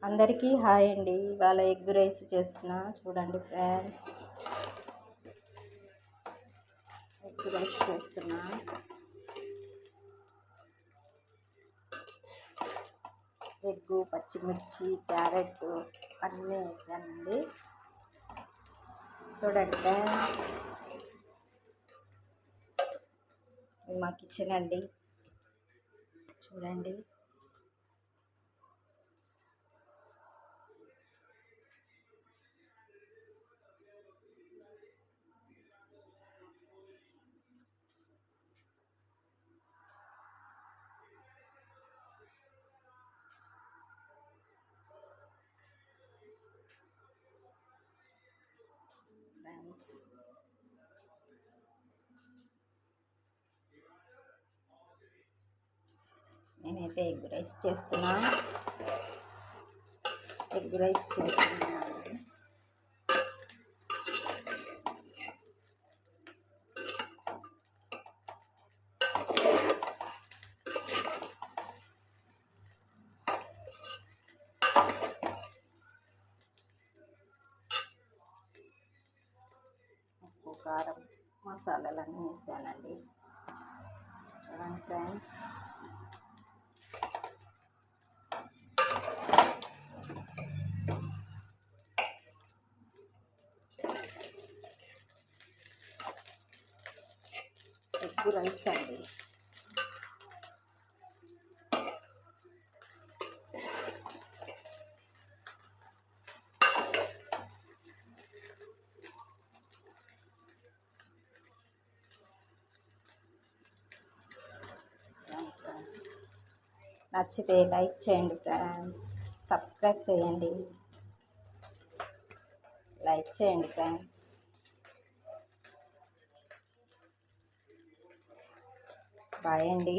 అందరికీ హాయ్ అండి. ఇవాళ ఎగ్ రైస్ చేస్తున్నా చూడండి ఫ్రెండ్స్. ఎగ్ రైస్ చేస్తున్నా. ఎగ్గు, పచ్చిమిర్చి, క్యారెట్ అన్నీ వేసానండి. చూడండి ఫ్రెండ్స్, ఇది మా కిచెన్ అండి. చూడండి. ఫ్రెండ్స్, నేనైతే ఎగ్ రైస్ చేస్తున్నా. ఉప్పు, కారం, మసాలాలన్నీ వేసానండి. చూడండి ఫ్రెండ్స్, ఎగ్ రైస్ అండి. నచ్చితే లైక్ చేయండి ఫ్రెండ్స్, సబ్స్క్రైబ్ చేయండి, లైక్ చేయండి ఫ్రెండ్స్. బాయ్ అండి.